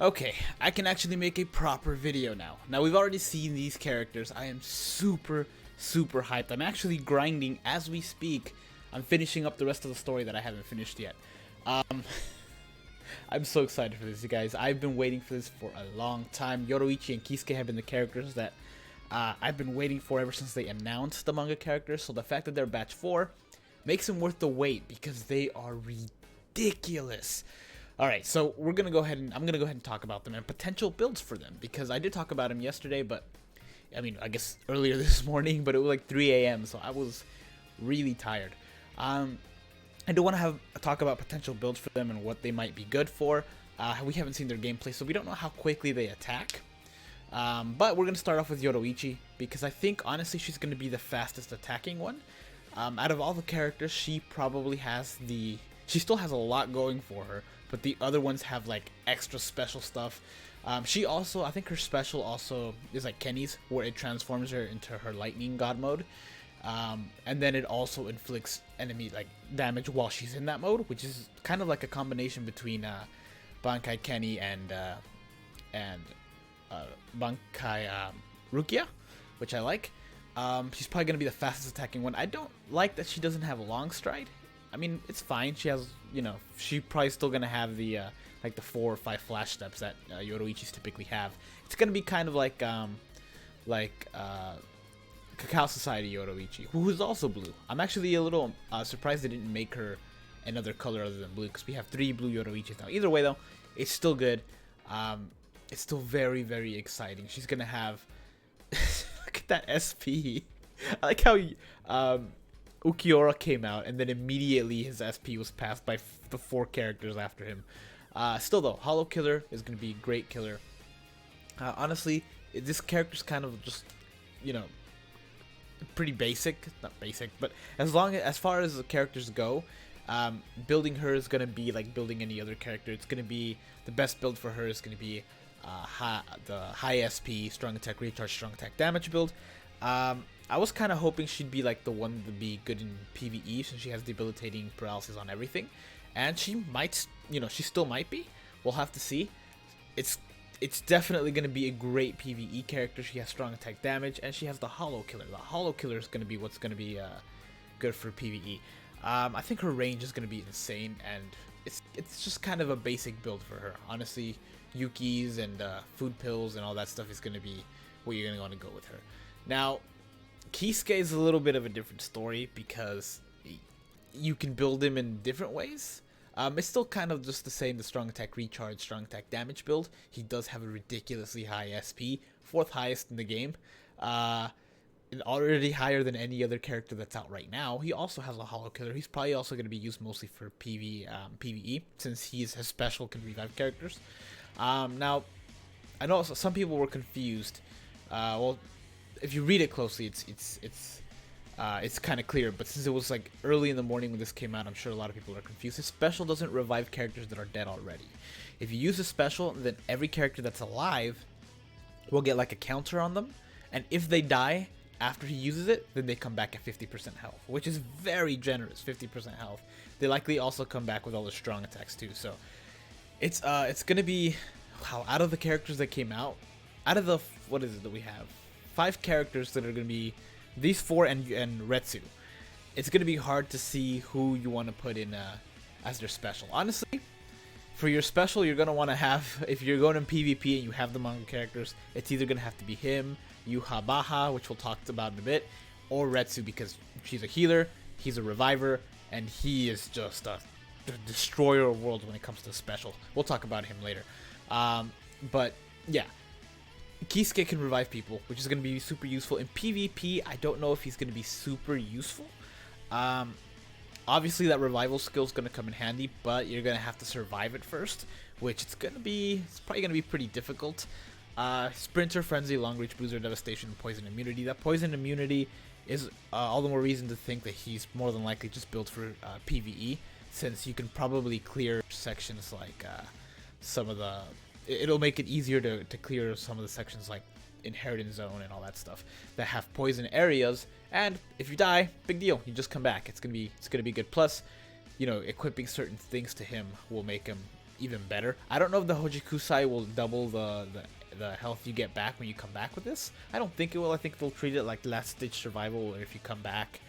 Okay, I can actually make a proper video now. Now, we've already seen these characters. I am super hyped. I'm actually grinding as we speak. I'm finishing up the rest of the story that I haven't finished yet. I'm so excited for this, you guys. I've been waiting for this for a long time. Yoroichi and Kisuke have been the characters that I've been waiting for ever since they announced the manga characters. So the fact that they're batch 4 makes them worth the wait because they are ridiculous. Alright, so I'm gonna go ahead and talk about them and potential builds for them, because I did talk about them yesterday, but I guess earlier this morning, but it was like 3 a.m. so I was really tired. I do want to talk about potential builds for them and what they might be good for. We haven't seen their gameplay, so we don't know how quickly they attack. But we're gonna start off with Yoroichi, because I think honestly she's gonna be the fastest attacking one. Out of all the characters, she probably has she still has a lot going for her, but the other ones have like extra special stuff. She also, I think her special also is like Kenny's, where it transforms her into her lightning god mode. And then it also inflicts enemy like damage while she's in that mode, which is kind of like a combination between Bankai Kenny and Bankai Rukia, which I like. She's probably going to be the fastest attacking one. I don't like that she doesn't have a long stride. I mean, it's fine. She has, she probably still going to have the like the 4 or 5 flash steps that Yoroichis typically have. It's going to be kind of like Cacao Society Yoroichi, who is also blue. I'm actually a little surprised they didn't make her another color other than blue, because we have 3 blue Yoroichis now. Either way, though, it's still good. It's still very exciting. She's going to have... Look at that SP. I like how Ukiura came out, and then immediately his SP was passed by the 4 characters after him. Still, though, Hollow Killer is going to be a great killer. Honestly, this character's kind of just, pretty basic. Not basic, but as far as the characters go, building her is going to be like building any other character. It's going to be, the best build for her is going to be the high SP, strong attack recharge, strong attack damage build. I was kind of hoping she'd be like the one to be good in PvE, since she has debilitating paralysis on everything, and she might, she still might be. We'll have to see. It's definitely going to be a great PvE character. She has strong attack damage, and she has the Hollow Killer. The Hollow Killer is going to be what's going to be good for PvE. I think her range is going to be insane, and it's just kind of a basic build for her. Honestly, Yuki's and food pills and all that stuff is going to be what you're going to want to go with her. Now, Kisuke is a little bit of a different story, because you can build him in different ways. It's still kind of just the same, the strong attack recharge, strong attack damage build. He does have a ridiculously high SP, 4th highest in the game. And already higher than any other character that's out right now. He also has a Hollow Killer. He's probably also going to be used mostly for PvE, since his special can revive characters. Now, I know some people were confused. Well, if you read it closely, it's kind of clear, but since it was like early in the morning when this came out, I'm sure a lot of people are confused. His special doesn't revive characters that are dead already. If you use a special, then every character that's alive will get like a counter on them, and if they die after he uses it, then they come back at 50% health, which is very generous. 50% health. They likely also come back with all the strong attacks too. So it's gonna be, wow, out of the characters that came out, out of the, what is it that we have, 5 characters that are gonna be these 4 and Retsu, it's gonna be hard to see who you want to put in as their special. Honestly, for your special, you're gonna want to have, if you're going in PvP and you have the manga characters, it's either gonna have to be him, Yuha Baha, which we'll talk about in a bit, or Retsu, because she's a healer, he's a reviver, and he is just a destroyer of worlds when it comes to special. We'll talk about him later. But yeah, Kisuke can revive people, which is going to be super useful. In PvP, I don't know if he's going to be super useful. Obviously, that revival skill is going to come in handy, but you're going to have to survive it first, which it's probably going to be pretty difficult. Sprinter, Frenzy, Long Reach, Bruiser, Devastation, and Poison Immunity. That Poison Immunity is all the more reason to think that he's more than likely just built for PvE, since you can probably clear sections like some of the... It'll make it easier to clear some of the sections like Inheritance Zone and all that stuff that have poison areas, and if you die, big deal, you just come back. It's gonna be good. Plus, equipping certain things to him will make him even better. I don't know if the Hojikusai will double the health you get back when you come back with this. I don't think it will. I think they'll treat it like last ditch survival, where if you come back,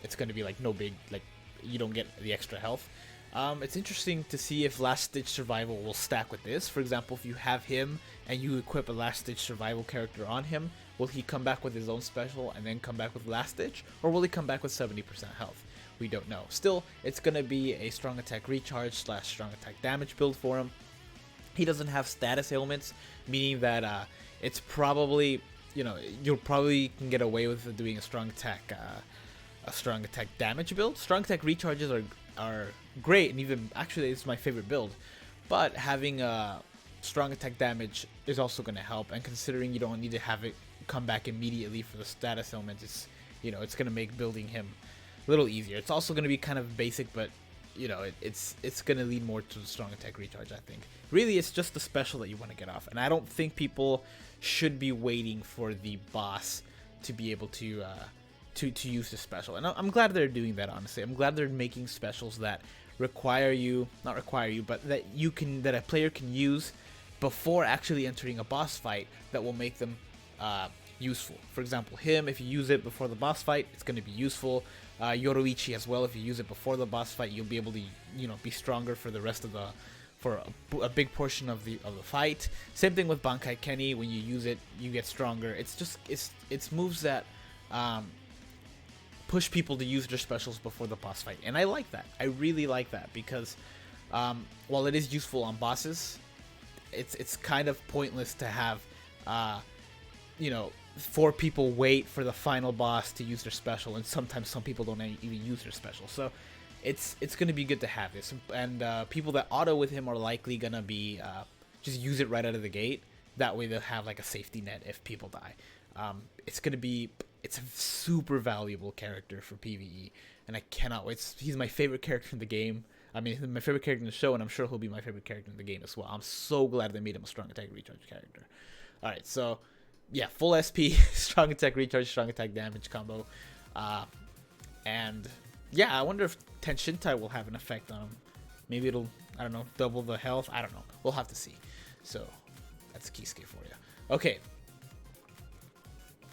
it's gonna be like no big, like you don't get the extra health. It's interesting to see if last ditch survival will stack with this. For example, if you have him and you equip a last ditch survival character on him, will he come back with his own special and then come back with last ditch, or will he come back with 70% health? We don't know. Still, it's gonna be a strong attack recharge / strong attack damage build for him. He doesn't have status ailments, meaning that it's probably, you know, you'll probably can get away with doing a strong attack damage build. Strong attack recharges are great, and even actually it's my favorite build. But having a strong attack damage is also going to help, and considering you don't need to have it come back immediately for the status ailments, it's, you know, it's going to make building him a little easier. It's also going to be kind of basic, but you know, it's going to lead more to the strong attack recharge, I think. Really, it's just the special that you want to get off, and I don't think people should be waiting for the boss to be able to use the special. And I'm glad they're doing that, honestly. I'm glad they're making specials that require you, not require you, but that you can, that a player can use before actually entering a boss fight, that will make them useful. For example, him, if you use it before the boss fight, it's going to be useful. Yoroichi as well, if you use it before the boss fight, you'll be able to, you know, be stronger for the rest of the, for a big portion of the fight. Same thing with Bankai Kenny, when you use it, you get stronger. It's just, it's moves that push people to use their specials before the boss fight, and I like that. I really like that, because while it is useful on bosses, it's kind of pointless to have you know, 4 people wait for the final boss to use their special, and sometimes some people don't even use their special. So it's going to be good to have this, and people that auto with him are likely going to be just use it right out of the gate. That way they'll have like a safety net if people die. It's going to be, it's a super valuable character for PvE, and I cannot wait. He's my favorite character in the game. I mean, he's my favorite character in the show, and I'm sure he'll be my favorite character in the game as well. I'm so glad they made him a strong attack recharge character. Alright, so yeah, full SP, strong attack recharge, strong attack damage combo. And yeah, I wonder if Tenshintai will have an effect on him. Maybe it'll, I don't know, double the health. I don't know. We'll have to see. So that's Kisuke for you. Okay.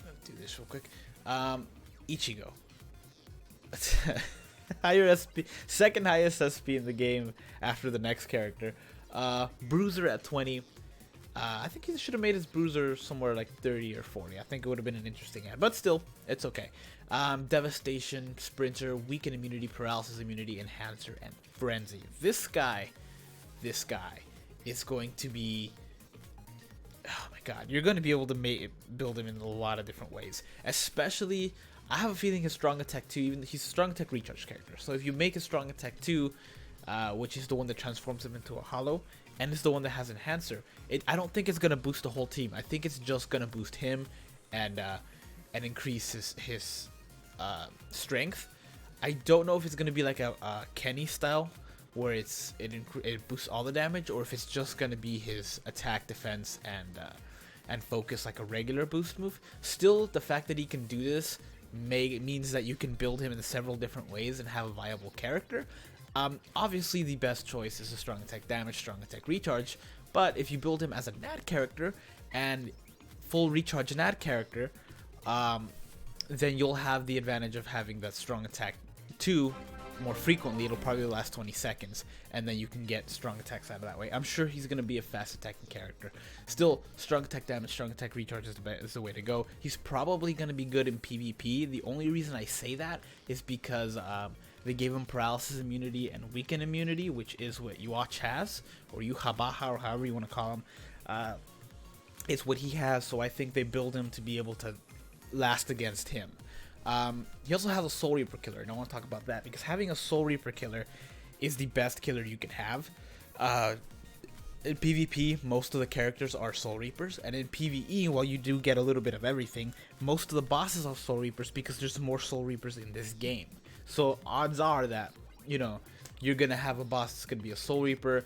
Let's do this real quick. Ichigo. Higher SP, second highest SP in the game after the next character. Bruiser at 20. I think he should have made his Bruiser somewhere like 30 or 40. I think it would have been an interesting ad, but still, it's okay. Devastation, Sprinter, Weaken Immunity, Paralysis Immunity, Enhancer, and Frenzy. This guy is going to be, oh my god, you're going to be able to build him in a lot of different ways. Especially, I have a feeling his Strong Attack 2, even he's a Strong Attack recharge character. So if you make a Strong Attack 2, which is the one that transforms him into a Hollow, and it's the one that has Enhancer, I don't think it's going to boost the whole team. I think it's just going to boost him and increase his strength. I don't know if it's going to be like a Kenny style, where it boosts all the damage, or if it's just going to be his attack, defense, and focus like a regular boost move. Still, the fact that he can do this means that you can build him in several different ways and have a viable character. Obviously, the best choice is a strong attack damage, strong attack recharge, but if you build him as a NAD character and full recharge NAD character, then you'll have the advantage of having that strong attack 2 more frequently. It'll probably last 20 seconds, and then you can get strong attacks out of that way. I'm sure he's going to be a fast attacking character. Still, strong attack damage, strong attack recharge is the way to go. He's probably going to be good in PvP. The only reason I say that is because they gave him paralysis immunity and weaken immunity, which is what Yuach has, or Yuhabaha, or however you want to call him. It's what he has, so I think they build him to be able to last against him. He also has a Soul Reaper killer, and I want to talk about that, because having a Soul Reaper killer is the best killer you can have. In PvP, most of the characters are Soul Reapers, and in PvE, while you do get a little bit of everything, most of the bosses are Soul Reapers, because there's more Soul Reapers in this game. So odds are that, you know, you're going to have a boss that's going to be a Soul Reaper.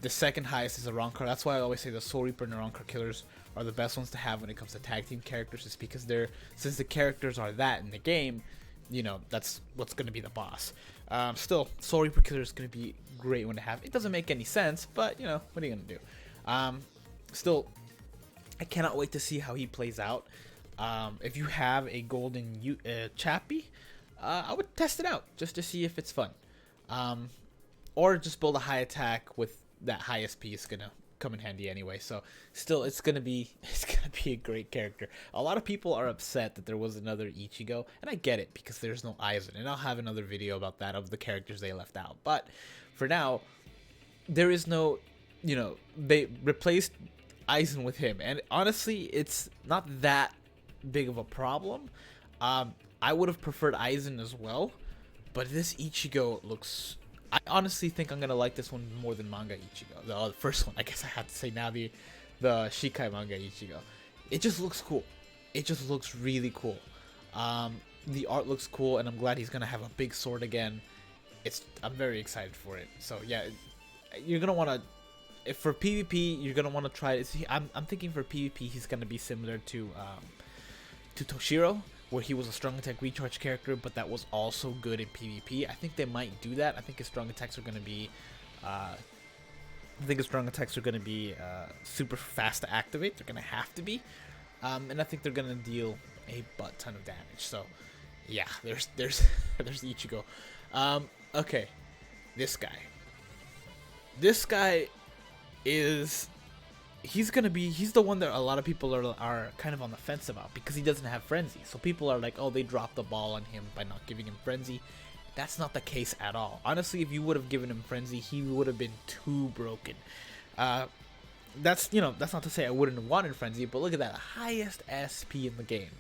The second highest is a Rancor. That's why I always say the Soul Reaper and the Rancor killers are the best ones to have when it comes to tag team characters, is because since the characters are that in the game, you know, that's what's going to be the boss. Still, Soul Reaper Killer is going to be great one to have. It doesn't make any sense, but, you know, what are you going to do? Still, I cannot wait to see how he plays out. If you have a golden Chappie, I would test it out just to see if it's fun. Or just build a high attack with that high SP is gonna come in handy anyway. So still, it's gonna be a great character. A lot of people are upset that there was another Ichigo, and I get it because there's no Aizen, and I'll have another video about that of the characters they left out. But for now, there is no, you know, they replaced Aizen with him, and honestly, it's not that big of a problem. I would have preferred Aizen as well, but this Ichigo looks. I honestly think I'm gonna like this one more than Manga Ichigo. The first one, I guess I have to say now, the Shikai Manga Ichigo. It just looks cool. It just looks really cool. The art looks cool, and I'm glad he's gonna have a big sword again. I'm very excited for it. So yeah, you're gonna wanna. If for PvP, you're gonna want to try it. I'm thinking for PvP, he's gonna be similar to Toshiro, where he was a strong attack recharge character, but that was also good in PvP. I think they might do that. I think his strong attacks are gonna be, super fast to activate. They're gonna have to be, and I think they're gonna deal a butt ton of damage. So, yeah, there's Ichigo. Okay, this guy is. He's the one that a lot of people are kind of on the fence about because he doesn't have Frenzy. So people are like, oh, they dropped the ball on him by not giving him Frenzy. That's not the case at all. Honestly, if you would have given him Frenzy, he would have been too broken. That's not to say I wouldn't have wanted Frenzy, but look at that, highest SP in the game.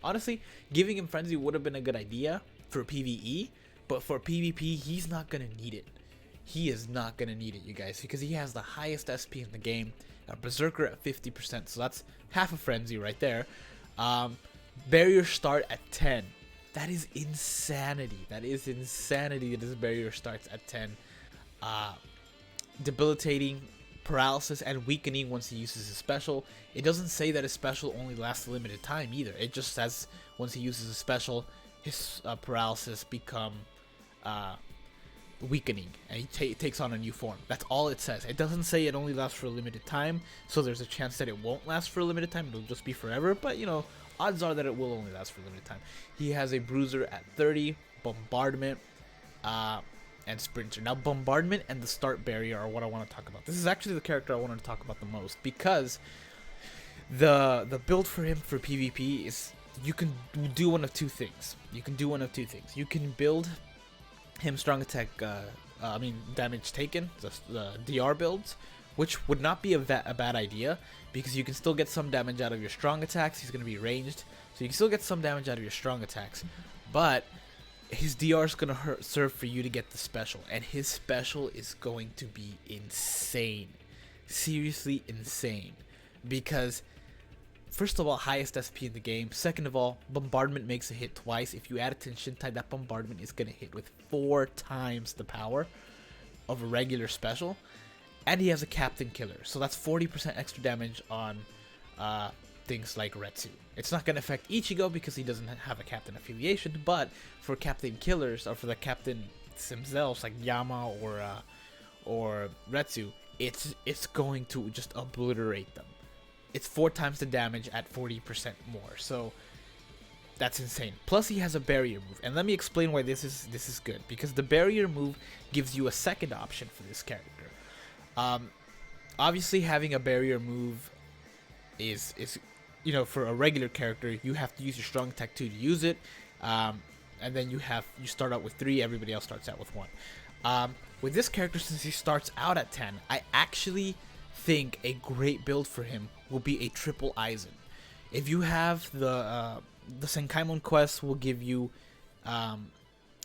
Honestly, giving him Frenzy would have been a good idea for PvE, but for PvP, he's not gonna need it. He is not going to need it, you guys, because he has the highest SP in the game, a Berserker at 50%, so that's half a Frenzy right there. Barrier start at 10. That is insanity. That his barrier starts at 10. Debilitating, paralysis, and weakening once he uses his special. It doesn't say that his special only lasts a limited time either. It just says once he uses his special, his paralysis become... weakening, and he takes on a new form. That's all it says. It doesn't say it only lasts for a limited time, so there's a chance that it won't last for a limited time. It'll just be forever, but you know, odds are that it will only last for a limited time. He has a Bruiser at 30, Bombardment, and Sprinter. Now, Bombardment and the Start Barrier are what I want to talk about. This is actually the character I wanted to talk about the most, because the build for him for PvP is you can do one of two things. You can build him strong attack, damage taken, the DR builds, which would not be a bad idea, because you can still get some damage out of your strong attacks. He's going to be ranged, so you can still get some damage out of your strong attacks, but his DR is going to serve for you to get the special, and his special is going to be insane. Seriously insane, because first of all, highest SP in the game. Second of all, Bombardment makes a hit twice. If you add attention type, that Bombardment is going to hit with 4 times the power of a regular special. And he has a Captain Killer, so that's 40% extra damage on things like Retsu. It's not going to affect Ichigo because he doesn't have a Captain affiliation, but for Captain Killers, or for the Captain themselves, like Yama or Retsu, it's going to just obliterate them. It's 4 times the damage at 40% more, so that's insane. Plus, he has a barrier move, and let me explain why this is good. Because the barrier move gives you a second option for this character. Obviously, having a barrier move is for a regular character, you have to use your strong attack 2 to use it, and then you start out with 3. Everybody else starts out with 1. With this character, since he starts out at 10, I actually think a great build for him will be a triple Aizen. If you have the Senkaimon quest will give you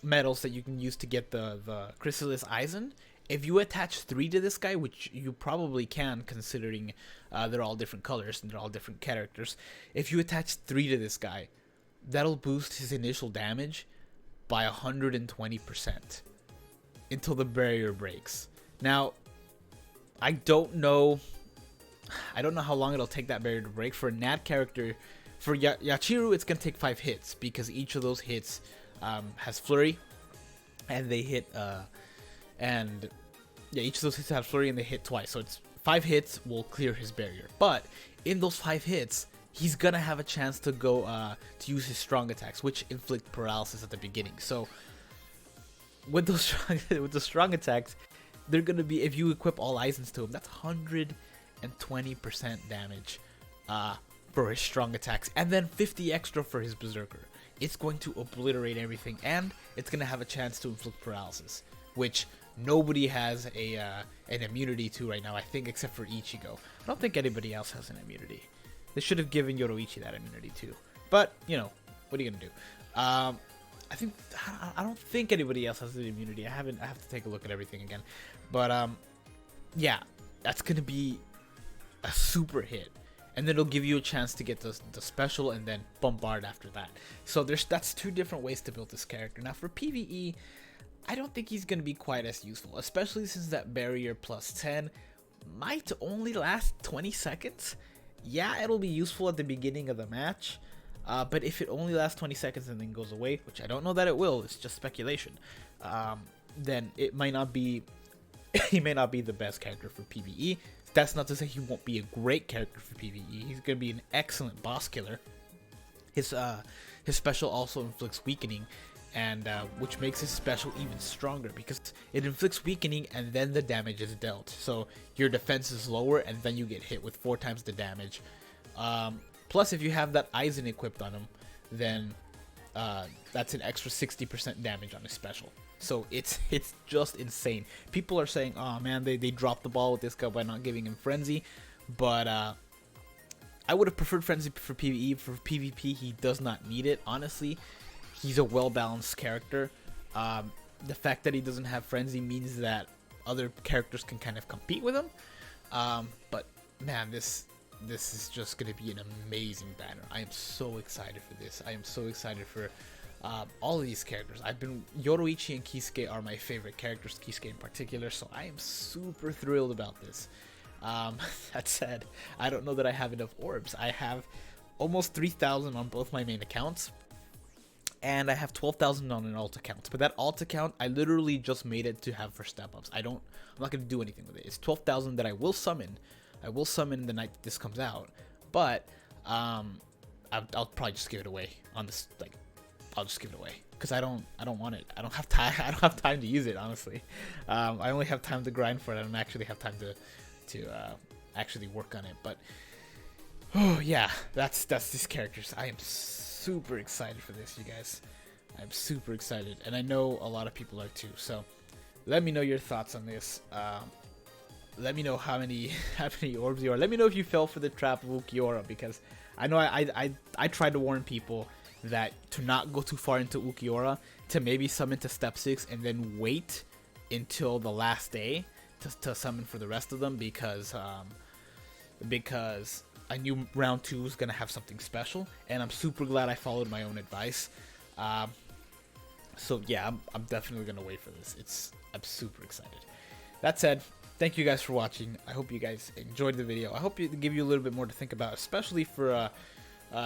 medals that you can use to get the Chrysalis Aizen. If you attach 3 to this guy, which you probably can, considering they're all different colors and they're all different characters, if you attach 3 to this guy, that'll boost his initial damage by 120% until the barrier breaks. Now, I don't know how long it'll take that barrier to break. For a Nat character, for Yachiru, it's going to take 5 hits, because each of those hits has Flurry, and they hit and yeah, each of those hits have flurry and they hit twice, so it's 5 hits will clear his barrier. But in those 5 hits, he's gonna have a chance to go to use his strong attacks, which inflict paralysis at the beginning. So with those with the strong attacks, they're gonna be, if you equip all Eisens to him, that's 120% damage for his strong attacks, and then 50 extra for his berserker. It's going to obliterate everything, and it's gonna have a chance to inflict paralysis, which nobody has an immunity to right now, I think, except for Ichigo. I don't think anybody else has an immunity. They should have given Yoroichi that immunity too. But, you know, what are you gonna do? I don't think anybody else has the immunity. I have to take a look at everything again. But yeah, that's gonna be a super hit, and then it'll give you a chance to get the special and then bombard after that. So that's 2 different ways to build this character. Now for PvE, I don't think he's gonna be quite as useful, especially since that barrier plus 10 might only last 20 seconds. Yeah, it'll be useful at the beginning of the match, but if it only lasts 20 seconds and then goes away, which I don't know that it will, it's just speculation, then it might not be, he may not be the best character for PvE. That's not to say he won't be a great character for PvE. He's going to be an excellent boss killer. His special also inflicts weakening, and which makes his special even stronger because it inflicts weakening and then the damage is dealt. So your defense is lower and then you get hit with 4 times the damage. Plus, if you have that Eisen equipped on him, then that's an extra 60% damage on his special. So it's just insane. People are saying, oh man, they dropped the ball with this guy by not giving him Frenzy, but I would have preferred Frenzy for PvE. For PvP, he does not need it, honestly. He's a well-balanced character. The fact that he doesn't have Frenzy means that other characters can kind of compete with him. But man, this is just going to be an amazing banner. I am so excited for this. I am so excited for all of these characters. Yoroichi and Kisuke are my favorite characters, Kisuke in particular, so I am super thrilled about this. That said, I don't know that I have enough orbs. I have almost 3,000 on both my main accounts, and I have 12,000 on an alt account. But that alt account, I literally just made it to have for step-ups. I'm not going to do anything with it. It's 12,000 that I will summon. I will summon the night that this comes out, but I'll probably just give it away on this. Like, I'll just give it away because I don't want it. I don't have time. I don't have time to use it, honestly. I only have time to grind for it. I don't actually have time to actually work on it. But oh yeah, that's these characters. I am super excited for this, you guys. I'm super excited, and I know a lot of people are too. So let me know your thoughts on this. Let me know how many orbs you are. Let me know if you fell for the trap of Ukiora, because I know I tried to warn people that to not go too far into Ukiora, to maybe summon to step 6 and then wait until the last day to summon for the rest of them, because I knew round 2 was gonna have something special, and I'm super glad I followed my own advice. So yeah, I'm definitely gonna wait for this. I'm super excited. That said, thank you guys for watching. I hope you guys enjoyed the video. I hope it give you a little bit more to think about, especially for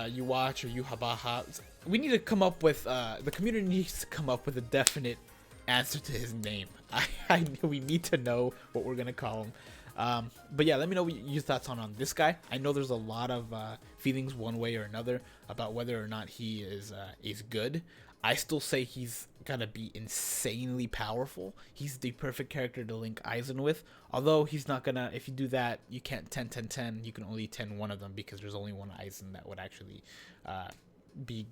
you watch or you habaha. We need to come up with the community needs to come up with a definite answer to his name. We need to know what we're gonna call him. But yeah, let me know what your thoughts on this guy. I know there's a lot of feelings one way or another about whether or not he is good. I still say he's gonna be insanely powerful. He's the perfect character to link Eisen with. Although he's not gonna, if you do that, you can't 10-10-10. You can only 10 one of them because there's only one Eisen that would actually be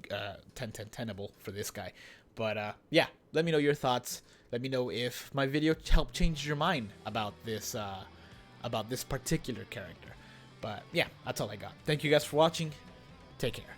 10-10-10able for this guy. But yeah, let me know your thoughts. Let me know if my video helped change your mind about this particular character. But yeah, that's all I got. Thank you guys for watching. Take care.